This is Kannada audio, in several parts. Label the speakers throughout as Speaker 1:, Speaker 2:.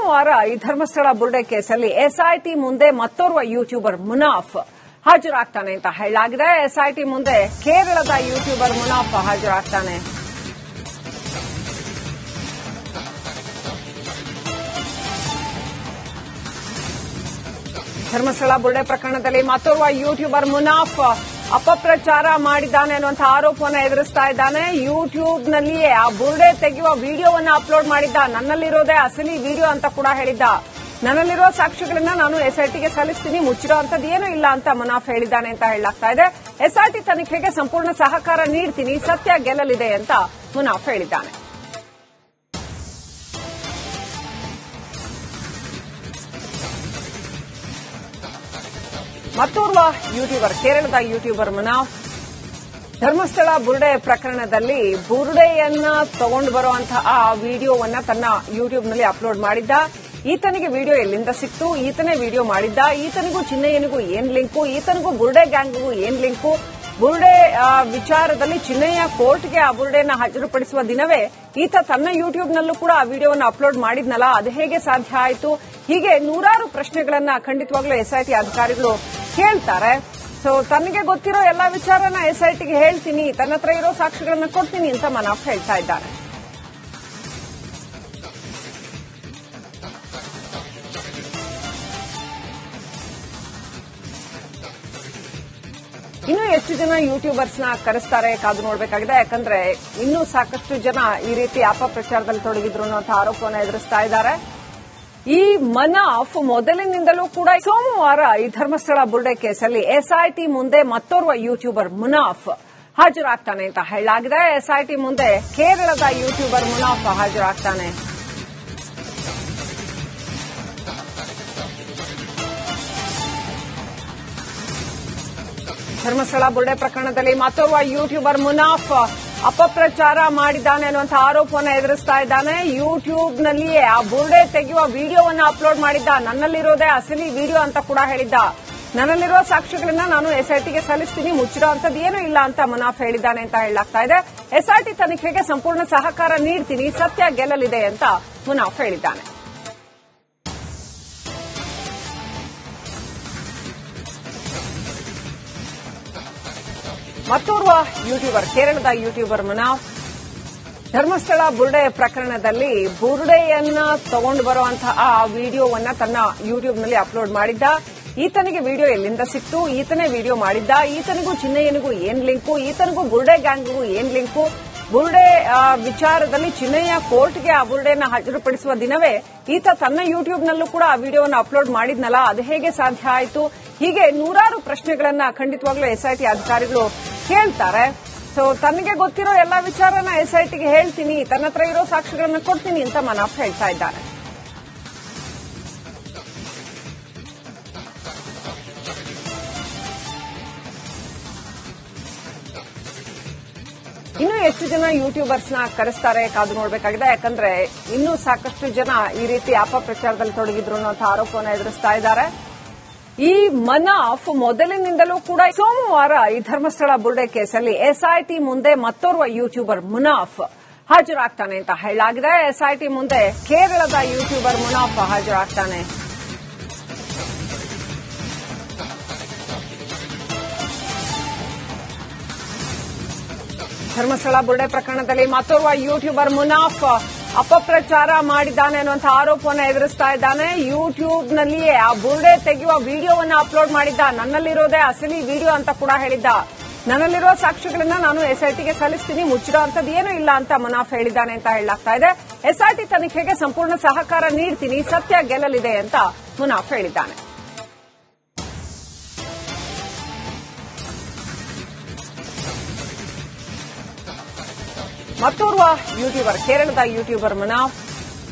Speaker 1: ಸೋಮವಾರ ಈ ಧರ್ಮಸ್ಥಳ ಬುರುಡೆ ಕೇಸಲ್ಲಿ ಎಸ್ಐಟಿ ಮುಂದೆ ಮತ್ತೋರ್ವ ಯೂಟ್ಯೂಬರ್ ಮುನಾಫ್ ಹಾಜರಾಗ್ತಾನೆ ಅಂತ ಹೇಳಲಾಗಿದೆ. ಎಸ್ಐಟಿ ಮುಂದೆ ಕೇರಳದ ಯೂಟ್ಯೂಬರ್ ಮುನಾಫ್ ಹಾಜರಾಗ್ತಾನೆ. ಧರ್ಮಸ್ಥಳ ಬುರುಡೆ ಪ್ರಕರಣದಲ್ಲಿ ಮತ್ತೋರ್ವ ಯೂಟ್ಯೂಬರ್ ಮುನಾಫ್ ಅಪಪ್ರಚಾರ ಮಾಡಿದ್ದಾನೆ ಅನ್ನುವಂತಹ ಆರೋಪವನ್ನು ಎದುರಿಸ್ತಾ ಇದ್ದಾನೆ. ಯೂಟ್ಯೂಬ್ನಲ್ಲಿಯೇ ಆ ಬುರುಡೆ ತೆಗೆಯುವ ವಿಡಿಯೋವನ್ನು ಅಪ್ಲೋಡ್ ಮಾಡಿದ್ದ. ನನ್ನಲ್ಲಿರೋದೇ ಅಸಲಿ ವಿಡಿಯೋ ಅಂತ ಕೂಡ ಹೇಳಿದ್ದ. ನನ್ನಲ್ಲಿರೋ ಸಾಕ್ಷ್ಯಗಳನ್ನ ನಾನು ಎಸ್ಐಟಿಗೆ ಸಲ್ಲಿಸ್ತೀನಿ, ಮುಚ್ಚಿರೋ ಅಂತದ್ದು ಏನೂ ಇಲ್ಲ ಅಂತ ಮುನಾಫ್ ಹೇಳಿದ್ದಾನೆ ಅಂತ ಹೇಳಲಾಗ್ತಾ ಇದೆ. ಎಸ್ಐಟಿ ತನಿಖೆಗೆ ಸಂಪೂರ್ಣ ಸಹಕಾರ ನೀಡ್ತೀನಿ, ಸತ್ಯ ಗೆಲ್ಲಲಿದೆ ಅಂತ ಮುನಾಫ್ ಹೇಳಿದ್ದಾನೆ. ಮತ್ತೋರ್ವ ಯೂಟ್ಯೂಬರ್, ಕೇರಳದ ಯೂಟ್ಯೂಬರ್ ಮುನಾಫ್ ಧರ್ಮಸ್ಥಳ ಬುರುಡೆ ಪ್ರಕರಣದಲ್ಲಿ ಬುರುಡೆಯನ್ನ ತಗೊಂಡು ಬರುವಂತಹ ವಿಡಿಯೋವನ್ನ ತನ್ನ ಯೂಟ್ಯೂಬ್ನಲ್ಲಿ ಅಪ್ಲೋಡ್ ಮಾಡಿದ್ದ. ಈತನಿಗೆ ವಿಡಿಯೋ ಎಲ್ಲಿಂದ ಸಿಕ್ತು, ಈತನೇ ವಿಡಿಯೋ ಮಾಡಿದ್ದ, ಈತನಿಗೂ ಚಿನ್ನಯ್ಯನಿಗೂ ಏನ್ ಲಿಂಕು, ಈತನಿಗೂ ಬುರುಡೆ ಗ್ಯಾಂಗ್ಗೂ ಏನ್ ಲಿಂಕು, ಬುರುಡೆ ವಿಚಾರದಲ್ಲಿ ಚಿನ್ನಯ್ಯ ಕೋರ್ಟ್ಗೆ ಆ ಬುರುಡೆಯನ್ನು ಹಾಜರುಪಡಿಸುವ ದಿನವೇ ಈತ ತನ್ನ ಯೂಟ್ಯೂಬ್ನಲ್ಲೂ ಕೂಡ ಆ ವಿಡಿಯೋವನ್ನು ಅಪ್ಲೋಡ್ ಮಾಡಿದ್ನಲ್ಲ, ಅದು ಹೇಗೆ ಸಾಧ್ಯ ಆಯಿತು? ಹೀಗೆ ನೂರಾರು ಪ್ರಶ್ನೆಗಳನ್ನ ಖಂಡಿತವಾಗ್ಲೂ ಎಸ್ಐಟಿ ಅಧಿಕಾರಿಗಳು ಕೇಳ್ತಾರೆ. ಸೊ ತನಗೆ ಗೊತ್ತಿರೋ ಎಲ್ಲಾ ವಿಚಾರನ ಎಸ್ಐಟಿಗೆ ಹೇಳ್ತೀನಿ, ತನ್ನ ಹತ್ರ ಇರೋ ಸಾಕ್ಷ್ಯಗಳನ್ನ ಕೊಡ್ತೀನಿ ಅಂತ ಮುನಾಫ್ ಹೇಳ್ತಾ ಇದ್ದಾರೆ. ಇನ್ನೂ ಎಷ್ಟು ಜನ ಯೂಟ್ಯೂಬರ್ಸ್ ನ ಕರೆಸ್ತಾರೆ ಕಾದು ನೋಡಬೇಕಾಗಿದೆ. ಯಾಕಂದ್ರೆ ಇನ್ನೂ ಸಾಕಷ್ಟು ಜನ ಈ ರೀತಿ ಅಪಪ್ರಚಾರದಲ್ಲಿ ತೊಡಗಿದ್ರು ಅನ್ನುವಂತಹ ಆರೋಪವನ್ನು ಎದುರಿಸ್ತಾ ಇದ್ದಾರೆ. ಈ ಮುನಾಫ್ ಮೊದಲಿನಿಂದಲೂ ಕೂಡ ಸೋಮವಾರ ಈ ಧರ್ಮಸ್ಥಳ ಬುರುಡೆ ಕೇಸಲ್ಲಿ ಎಸ್ಐಟಿ ಮುಂದೆ ಮತ್ತೋರ್ವ ಯೂಟ್ಯೂಬರ್ ಮುನಾಫ್ ಹಾಜರಾಗ್ತಾನೆ ಅಂತ ಹೇಳಲಾಗಿದೆ. ಎಸ್ಐಟಿ ಮುಂದೆ ಕೇರಳದ ಯೂಟ್ಯೂಬರ್ ಮುನಾಫ್ ಹಾಜರಾಗ್ತಾನೆ. ಧರ್ಮಸ್ಥಳ ಬುರುಡೆ ಪ್ರಕರಣದಲ್ಲಿ ಮತ್ತೋರ್ವ ಯೂಟ್ಯೂಬರ್ ಮುನಾಫ್ ಅಪಪ್ರಚಾರ ಮಾಡಿದ್ದಾನೆ ಅನ್ನುವಂತಹ ಆರೋಪವನ್ನು ಎದುರಿಸ್ತಾ ಇದ್ದಾನೆ. ಯೂಟ್ಯೂಬ್ನಲ್ಲಿಯೇ ಆ ಬುರುಡೆ ತೆಗೆಯುವ ವಿಡಿಯೋವನ್ನು ಅಪ್ಲೋಡ್ ಮಾಡಿದ್ದ. ನನ್ನಲ್ಲಿರೋದೇ ಅಸಲಿ ವಿಡಿಯೋ ಅಂತ ಕೂಡ ಹೇಳಿದ್ದ. ನನ್ನಲ್ಲಿರೋ ಸಾಕ್ಷ್ಯಗಳನ್ನ ನಾನು ಎಸ್ಐಟಿಗೆ ಸಲ್ಲಿಸ್ತೀನಿ, ಮುಚ್ಚಿರೋ ಅಂತದ್ದು ಏನೂ ಇಲ್ಲ ಅಂತ ಮುನಾಫ್ ಹೇಳಿದ್ದಾನೆ ಅಂತ ಹೇಳಲಾಗ್ತಾ ಇದೆ. ಎಸ್ಐಟಿ ತನಿಖೆಗೆ ಸಂಪೂರ್ಣ ಸಹಕಾರ ನೀಡ್ತೀನಿ, ಸತ್ಯ ಗೆಲ್ಲಲಿದೆ ಅಂತ ಮುನಾಫ್ ಹೇಳಿದ್ದಾನೆ. ಮತ್ತೋರ್ವ ಯೂಟ್ಯೂಬರ್, ಕೇರಳದ ಯೂಟ್ಯೂಬರ್ ಮುನಾಫ್ ಧರ್ಮಸ್ಥಳ ಬುರುಡೆ ಪ್ರಕರಣದಲ್ಲಿ ಬುರುಡೆಯನ್ನ ತಗೊಂಡು ಬರುವಂತಹ ವಿಡಿಯೋವನ್ನ ತನ್ನ ಯೂಟ್ಯೂಬ್ನಲ್ಲಿ ಅಪ್ಲೋಡ್ ಮಾಡಿದ್ದ. ಈತನಿಗೆ ವಿಡಿಯೋ ಎಲ್ಲಿಂದ ಸಿಕ್ತು, ಈತನೇ ವಿಡಿಯೋ ಮಾಡಿದ್ದ, ಈತನಿಗೂ ಚಿನ್ನಯ್ಯನಿಗೂ ಏನ್ ಲಿಂಕು, ಈತನಿಗೂ ಬುರುಡೆ ಗ್ಯಾಂಗ್ಗೂ ಏನ್ ಲಿಂಕು, ಬುರುಡೆ ವಿಚಾರದಲ್ಲಿ ಚಿನ್ನಯ್ಯ ಕೋರ್ಟ್ಗೆ ಆ ಬುರುಡೆಯನ್ನು ಹಾಜರುಪಡಿಸುವ ದಿನವೇ ಈತ ತನ್ನ ಯೂಟ್ಯೂಬ್ನಲ್ಲೂ ಕೂಡ ಆ ವಿಡಿಯೋವನ್ನು ಅಪ್ಲೋಡ್ ಮಾಡಿದ್ನಲ್ಲ, ಅದು ಹೇಗೆ ಸಾಧ್ಯ ಆಯಿತು? ಹೀಗೆ ನೂರಾರು ಪ್ರಶ್ನೆಗಳನ್ನ ಖಂಡಿತವಾಗ್ಲೂ ಎಸ್ಐಟಿ ಅಧಿಕಾರಿಗಳು ಕೇಳ್ತಾರೆ. ಸೊ ತನಗೆ ಗೊತ್ತಿರೋ ಎಲ್ಲಾ ವಿಚಾರನ ಎಸ್ಐಟಿಗೆ ಹೇಳ್ತೀನಿ, ತನ್ನ ಹತ್ರ ಇರೋ ಸಾಕ್ಷ್ಯಗಳನ್ನ ಕೊಡ್ತೀನಿ ಅಂತ ಮುನಾಫ್ ಹೇಳ್ತಾ ಇದ್ದಾರೆ. ಇನ್ನೂ ಎಷ್ಟು ಜನ ಯೂಟ್ಯೂಬರ್ಸ್ ನ ಕರೆಸ್ತಾರೆ ಕಾದು ನೋಡಬೇಕಾಗಿದೆ. ಯಾಕಂದ್ರೆ ಇನ್ನೂ ಸಾಕಷ್ಟು ಜನ ಈ ರೀತಿ ಅಪಪ್ರಚಾರದಲ್ಲಿ ತೊಡಗಿದ್ರು ಅನ್ನುವಂತಹ ಆರೋಪವನ್ನು ಎದುರಿಸ್ತಾ ಇದ್ದಾರೆ. ಈ ಮುನಾಫ್ ಮೊದಲಿನಿಂದಲೂ ಕೂಡ ಸೋಮವಾರ ಈ ಧರ್ಮಸ್ಥಳ ಬುರುಡೆ ಕೇಸಲ್ಲಿ ಎಸ್ಐಟಿ ಮುಂದೆ ಮತ್ತೋರ್ವ ಯೂಟ್ಯೂಬರ್ ಮುನಾಫ್ ಹಾಜರಾಗ್ತಾನೆ ಅಂತ ಹೇಳಲಾಗಿದೆ. ಎಸ್ಐಟಿ ಮುಂದೆ ಕೇರಳದ ಯೂಟ್ಯೂಬರ್ ಮುನಾಫ್ ಹಾಜರಾಗ್ತಾನೆ. ಧರ್ಮಸ್ಥಳ ಬುರುಡೆ ಪ್ರಕರಣದಲ್ಲಿ ಮತ್ತೋರ್ವ ಯೂಟ್ಯೂಬರ್ ಮುನಾಫ್ ಅಪಪ್ರಚಾರ ಮಾಡಿದ್ದಾನೆ ಅನ್ನುವಂತಹ ಆರೋಪವನ್ನು ಎದುರಿಸ್ತಾ ಇದ್ದಾನೆ. ಯೂಟ್ಯೂಬ್ನಲ್ಲಿಯೇ ಆ ಬುರುಡೆ ತೆಗೆಯುವ ವಿಡಿಯೋವನ್ನು ಅಪ್ಲೋಡ್ ಮಾಡಿದ್ದ. ನನ್ನಲ್ಲಿರೋದೇ ಅಸಲಿ ವಿಡಿಯೋ ಅಂತ ಕೂಡ ಹೇಳಿದ್ದ. ನನ್ನಲ್ಲಿರೋ ಸಾಕ್ಷ್ಯಗಳನ್ನ ನಾನು ಎಸ್ಐಟಿಗೆ ಸಲ್ಲಿಸ್ತೀನಿ, ಮುಚ್ಚಿರೋ ಅಂತದ್ದು ಏನೂ ಇಲ್ಲ ಅಂತ ಮುನಾಫ್ ಹೇಳಿದ್ದಾನೆ ಅಂತ ಹೇಳಲಾಗ್ತಾ ಇದೆ. ಎಸ್ಐಟಿ ತನಿಖೆಗೆ ಸಂಪೂರ್ಣ ಸಹಕಾರ ನೀಡ್ತೀನಿ, ಸತ್ಯ ಗೆಲ್ಲಲಿದೆ ಅಂತ ಮುನಾಫ್ ಹೇಳಿದ್ದಾನೆ. ಮತ್ತೋರ್ವ ಯೂಟ್ಯೂಬರ್, ಕೇರಳದ ಯೂಟ್ಯೂಬರ್ ಮುನಾಫ್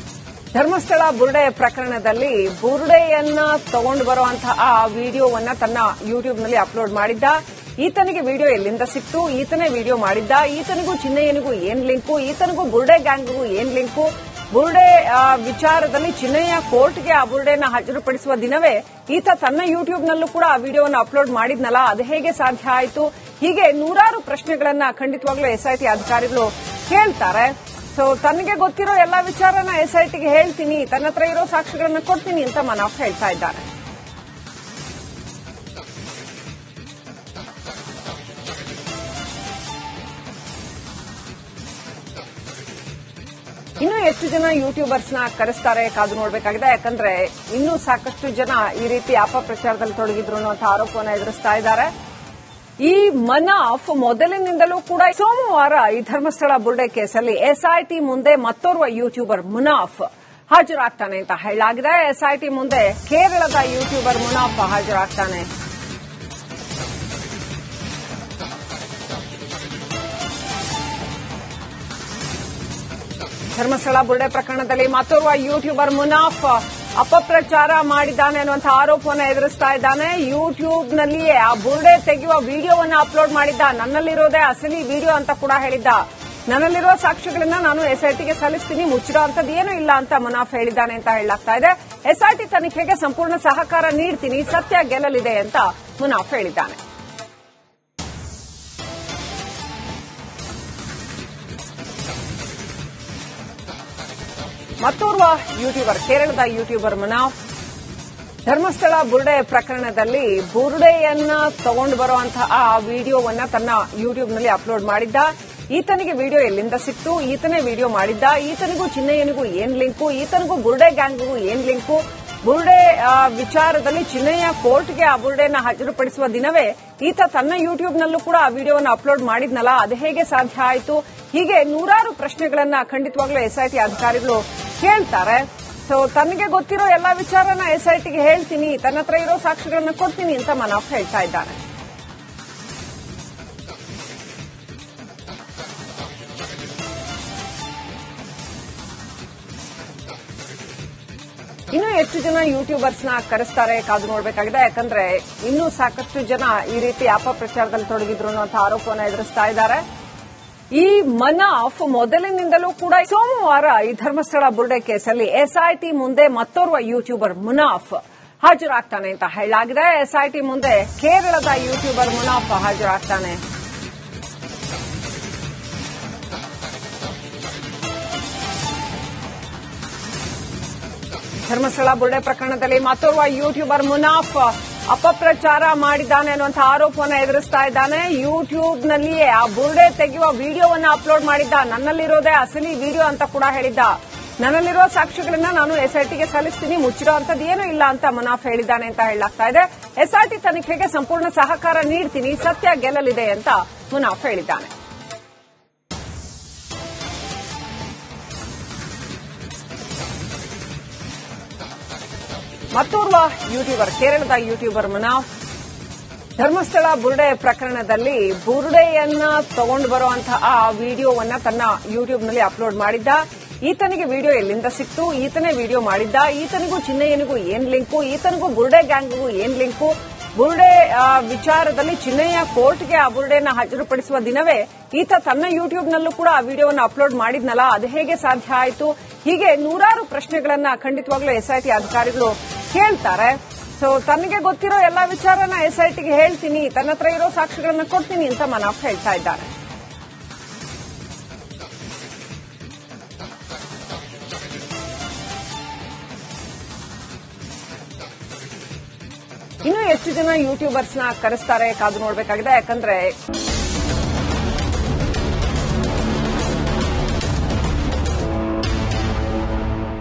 Speaker 1: ಧರ್ಮಸ್ಥಳ ಬುರುಡೆ ಪ್ರಕರಣದಲ್ಲಿ ಬುರುಡೆಯನ್ನ ತಗೊಂಡು ಬರುವಂತಹ ವಿಡಿಯೋವನ್ನ ತನ್ನ ಯೂಟ್ಯೂಬ್ನಲ್ಲಿ ಅಪ್ಲೋಡ್ ಮಾಡಿದ್ದ. ಈತನಿಗೆ ವಿಡಿಯೋ ಎಲ್ಲಿಂದ ಸಿಕ್ತು, ಈತನೇ ವಿಡಿಯೋ ಮಾಡಿದ್ದ, ಈತನಿಗೂ ಚಿನ್ನಯ್ಯನಿಗೂ ಏನ್ ಲಿಂಕು, ಈತನಿಗೂ ಬುರುಡೆ ಗ್ಯಾಂಗ್ಗೂ ಏನ್ ಲಿಂಕು, ಬುರುಡೆ ವಿಚಾರದಲ್ಲಿ ಚಿನ್ನಯ್ಯ ಕೋರ್ಟ್ಗೆ ಆ ಬುರುಡೆಯನ್ನು ಹಾಜರುಪಡಿಸುವ ದಿನವೇ ಈತ ತನ್ನ ಯೂಟ್ಯೂಬ್ನಲ್ಲೂ ಕೂಡ ಆ ವಿಡಿಯೋವನ್ನು ಅಪ್ಲೋಡ್ ಮಾಡಿದ್ನಲ್ಲ, ಅದು ಹೇಗೆ ಸಾಧ್ಯ ಆಯಿತು? ಹೀಗೆ ನೂರಾರು ಪ್ರಶ್ನೆಗಳನ್ನ ಖಂಡಿತವಾಗ್ಲೂ ಎಸ್ಐಟಿ ಅಧಿಕಾರಿಗಳು ಕೇಳ್ತಾರೆ. ಸೊ ತನಗೆ ಗೊತ್ತಿರೋ ಎಲ್ಲಾ ವಿಚಾರನ ಎಸ್ಐಟಿಗೆ ಹೇಳ್ತೀನಿ, ತನ್ನ ಹತ್ರ ಇರೋ ಸಾಕ್ಷಿಗಳನ್ನ ಕೊಡ್ತೀನಿ ಅಂತ ಮನಾಫ್ ಹೇಳ್ತಾ ಇದ್ದಾರೆ. ಇನ್ನೂ ಹೆಚ್ಚು ಜನ ಯೂಟ್ಯೂಬರ್ಸ್ನ ಕರೆಸ್ತಾರೆ, ಕಾದು ನೋಡಬೇಕಾಗಿದೆ. ಯಾಕಂದ್ರೆ ಇನ್ನೂ ಸಾಕಷ್ಟು ಜನ ಈ ರೀತಿ ಅಪಪ್ರಚಾರದಲ್ಲಿ ತೊಡಗಿದ್ರು ಅನ್ನುವಂಥ ಆರೋಪವನ್ನು ಎದುರಿಸ್ತಾ ಇದ್ದಾರೆ. ಈ ಮನಾಫ್ ಮೊದಲಿನಿಂದಲೂ ಕೂಡ ಸೋಮವಾರ ಈ ಧರ್ಮಸ್ಥಳ ಬುರ್ಡೆ ಕೇಸಲ್ಲಿ ಎಸ್ಐಟಿ ಮುಂದೆ ಮತ್ತೋರ್ವ ಯೂಟ್ಯೂಬರ್ ಮುನಾಫ್ ಹಾಜರಾಗ್ತಾನೆ ಅಂತ ಹೇಳಲಾಗಿದೆ. ಎಸ್ಐಟಿ ಮುಂದೆ ಕೇರಳದ ಯೂಟ್ಯೂಬರ್ ಮುನಾಫ್ ಹಾಜರಾಗ್ತಾನೆ. ಧರ್ಮಸ್ಥಳ ಬುರ್ಡೆ ಪ್ರಕರಣದಲ್ಲಿ ಮತ್ತೋರ್ವ ಯೂಟ್ಯೂಬರ್ ಮುನಾಫ್ ಅಪಪ್ರಚಾರ ಮಾಡಿದ್ದಾನೆ ಅನ್ನುವಂಥ ಆರೋಪವನ್ನು ಎದುರಿಸ್ತಾ ಇದ್ದಾನೆ. ಯೂಟ್ಯೂಬ್ನಲ್ಲಿಯೇ ಆ ಬುರ್ಡೆ ತೆಗೆಯುವ ವಿಡಿಯೋವನ್ನು ಅಪ್ಲೋಡ್ ಮಾಡಿದ್ದ. ನನ್ನಲ್ಲಿರೋದೇ ಅಸಲಿ ವಿಡಿಯೋ ಅಂತ ಕೂಡ ಹೇಳಿದ್ದ. ನನ್ನಲ್ಲಿರುವ ಸಾಕ್ಷ್ಯಗಳನ್ನ ನಾನು ಎಸ್ಐಟಿಗೆ ಸಲ್ಲಿಸ್ತೀನಿ, ಮುಚ್ಚಿರೋ ಅಂತದ್ದು ಏನೂ ಇಲ್ಲ ಅಂತ ಮುನಾಫ್ ಹೇಳಿದ್ದಾನೆ ಅಂತ ಹೇಳಲಾಗ್ತಾ ಇದೆ. ಎಸ್ಐಟಿ ತನಿಖೆಗೆ ಸಂಪೂರ್ಣ ಸಹಕಾರ ನೀಡ್ತೀನಿ, ಸತ್ಯ ಗೆಲ್ಲಲಿದೆ ಅಂತ ಮುನಾಫ್ ಹೇಳಿದ್ದಾನೆ. ಮತ್ತೋರ್ವ ಯೂಟ್ಯೂಬರ್, ಕೇರಳದ ಯೂಟ್ಯೂಬರ್ ಮುನಾಫ್ ಧರ್ಮಸ್ಥಳ ಬುರ್ಡೆ ಪ್ರಕರಣದಲ್ಲಿ ಬುರ್ಡೆಯನ್ನ ತಗೊಂಡು ಬರುವಂತಹ ಆ ವಿಡಿಯೋವನ್ನ ತನ್ನ ಯೂಟ್ಯೂಬ್ನಲ್ಲಿ ಅಪ್ಲೋಡ್ ಮಾಡಿದ್ದ. ಈತನಿಗೆ ವಿಡಿಯೋ ಎಲ್ಲಿಂದ ಸಿಕ್ತು, ಈತನೇ ವಿಡಿಯೋ ಮಾಡಿದ್ದ, ಈತನಿಗೂ ಚಿನ್ನಯ್ಯನಿಗೂ ಏನ್ ಲಿಂಕು, ಈತನಿಗೂ ಬುರ್ಡೆ ಗ್ಯಾಂಗ್ಗೂ ಏನ್ ಲಿಂಕು, ಬುರ್ಡೆ ವಿಚಾರದಲ್ಲಿ ಚಿನ್ನಯ್ಯ ಕೋರ್ಟ್ಗೆ ಆ ಬುರ್ಡೆಯನ್ನು ಹಾಜರುಪಡಿಸುವ ದಿನವೇ ಈತ ತನ್ನ ಯೂಟ್ಯೂಬ್ನಲ್ಲೂ ಕೂಡ ಆ ವಿಡಿಯೋವನ್ನು ಅಪ್ಲೋಡ್ ಮಾಡಿದ್ನಲ್ಲ, ಅದು ಹೇಗೆ ಸಾಧ್ಯ ಆಯಿತು? ಹೀಗೆ ನೂರಾರು ಪ್ರಶ್ನೆಗಳನ್ನ ಖಂಡಿತವಾಗ್ಲೂ ಎಸ್ಐಟಿ ಅಧಿಕಾರಿಗಳು ಕೇಳ್ತಾರೆ. ಸೊ ತನಗೆ ಗೊತ್ತಿರೋ ಎಲ್ಲಾ ವಿಚಾರನ ಎಸ್ಐಟಿಗೆ ಹೇಳ್ತೀನಿ, ತನ್ನ ಹತ್ರ ಇರೋ ಸಾಕ್ಷಿಗಳನ್ನ ಕೊಡ್ತೀನಿ ಅಂತ ಮನಾಫ್ ಹೇಳ್ತಾ ಇದ್ದಾನೆ. ಇನ್ನೂ ಹೆಚ್ಚು ಜನ ಯೂಟ್ಯೂಬರ್ಸ್ನ ಕರೆಸ್ತಾರೆ, ಕಾದು ನೋಡಬೇಕಾಗಿದೆ. ಯಾಕಂದ್ರೆ ಇನ್ನೂ ಸಾಕಷ್ಟು ಜನ ಈ ರೀತಿ ಅಪಪ್ರಚಾರದಲ್ಲಿ ತೊಡಗಿದ್ರು ಅನ್ನುವಂಥ ಆರೋಪವನ್ನು ಎದುರಿಸ್ತಾ ಇದ್ದಾರೆ. ಈ ಮನಾಫ್ ಮೊದಲಿನಿಂದಲೂ ಕೂಡ ಸೋಮವಾರ ಈ ಧರ್ಮಸ್ಥಳ ಬುರ್ಡೆ ಕೇಸಲ್ಲಿ ಎಸ್ಐಟಿ ಮುಂದೆ ಮತ್ತೋರ್ವ ಯೂಟ್ಯೂಬರ್ ಮುನಾಫ್ ಹಾಜರಾಗ್ತಾನೆ ಅಂತ ಹೇಳಲಾಗಿದೆ. ಎಸ್ಐಟಿ ಮುಂದೆ ಕೇರಳದ ಯೂಟ್ಯೂಬರ್ ಮುನಾಫ್ ಹಾಜರಾಗ್ತಾನೆ. ಧರ್ಮಸ್ಥಳ ಬುರ್ಡೆ ಪ್ರಕರಣದಲ್ಲಿ ಮತ್ತೋರ್ವ ಯೂಟ್ಯೂಬರ್ ಮುನಾಫ್ ಅಪಪ್ರಚಾರ ಮಾಡಿದ್ದಾನೆ ಅನ್ನುವಂಥ ಆರೋಪವನ್ನು ಎದುರಿಸ್ತಾ ಇದ್ದಾನೆ. ಯೂಟ್ಯೂಬ್ನಲ್ಲಿಯೇ ಆ ಬುರ್ಡೆ ತೆಗೆಯುವ ವಿಡಿಯೋವನ್ನು ಅಪ್ಲೋಡ್ ಮಾಡಿದ್ದ. ನನ್ನಲ್ಲಿರೋದೇ ಅಸಲಿ ವಿಡಿಯೋ ಅಂತ ಕೂಡ ಹೇಳಿದ್ದ. ನನ್ನಲ್ಲಿರುವ ಸಾಕ್ಷ್ಯಗಳನ್ನ ನಾನು ಎಸ್ಐಟಿಗೆ ಸಲ್ಲಿಸ್ತೀನಿ, ಮುಚ್ಚಿರೋ ಅಂತದ್ದು ಏನೂ ಇಲ್ಲ ಅಂತ ಮುನಾಫ್ ಹೇಳಿದ್ದಾನೆ ಅಂತ ಹೇಳಲಾಗ್ತಾ ಇದೆ. ಎಸ್ಐಟಿ ತನಿಖೆಗೆ ಸಂಪೂರ್ಣ ಸಹಕಾರ ನೀಡ್ತೀನಿ, ಸತ್ಯ ಗೆಲ್ಲಲಿದೆ ಅಂತ ಮುನಾಫ್ ಹೇಳಿದ್ದಾನೆ. ಮತ್ತೋರ್ವ ಯೂಟ್ಯೂಬರ್, ಕೇರಳದ ಯೂಟ್ಯೂಬರ್ ಮುನಾಫ್ ಧರ್ಮಸ್ಥಳ ಬುರ್ಡೆ ಪ್ರಕರಣದಲ್ಲಿ ಬುರ್ಡೆಯನ್ನ ತಗೊಂಡು ಬರುವಂತಹ ಆ ವಿಡಿಯೋವನ್ನ ತನ್ನ ಯೂಟ್ಯೂಬ್ನಲ್ಲಿ ಅಪ್ಲೋಡ್ ಮಾಡಿದ್ದ. ಈತನಿಗೆ ವಿಡಿಯೋ ಎಲ್ಲಿಂದ ಸಿಕ್ತು, ಈತನೇ ವಿಡಿಯೋ ಮಾಡಿದ್ದ, ಈತನಿಗೂ ಚಿನ್ನಯ್ಯನಿಗೂ ಏನ್ ಲಿಂಕು, ಈತನಿಗೂ ಬುರ್ಡೆ ಗ್ಯಾಂಗ್ಗೂ ಏನ್ ಲಿಂಕು, ಬುರ್ಡೆ ವಿಚಾರದಲ್ಲಿ ಚಿನ್ನಯ್ಯ ಕೋರ್ಟ್ಗೆ ಆ ಬುರ್ಡೆಯನ್ನು ಹಾಜರುಪಡಿಸುವ ದಿನವೇ ಈತ ತನ್ನ ಯೂಟ್ಯೂಬ್ನಲ್ಲೂ ಕೂಡ ಆ ವಿಡಿಯೋವನ್ನು ಅಪ್ಲೋಡ್ ಮಾಡಿದ್ನಲ್ಲ, ಅದು ಹೇಗೆ ಸಾಧ್ಯ ಆಯಿತು? ಹೀಗೆ ನೂರಾರು ಪ್ರಶ್ನೆಗಳನ್ನ ಖಂಡಿತವಾಗ್ಲೂ ಎಸ್ಐಟಿ ಅಧಿಕಾರಿಗಳು ಕೇಳ್ತಾರೆ. ಸೊ ತನಗೆ ಗೊತ್ತಿರೋ ಎಲ್ಲಾ ವಿಚಾರನ ಎಸ್ಐಟಿಗೆ ಹೇಳ್ತೀನಿ, ತನ್ನ ಹತ್ರ ಇರೋ ಸಾಕ್ಷಿಗಳನ್ನ ಕೊಡ್ತೀನಿ ಅಂತ ಮನಾಫ್ ಹೇಳ್ತಾ ಇದ್ದಾರೆ. ಇನ್ನೂ ಹೆಚ್ಚು ಜನ ಯೂಟ್ಯೂಬರ್ಸ್ನ ಕರೆಸ್ತಾರೆ, ಕಾದು ನೋಡಬೇಕಾಗಿದೆ. ಯಾಕಂದ್ರೆ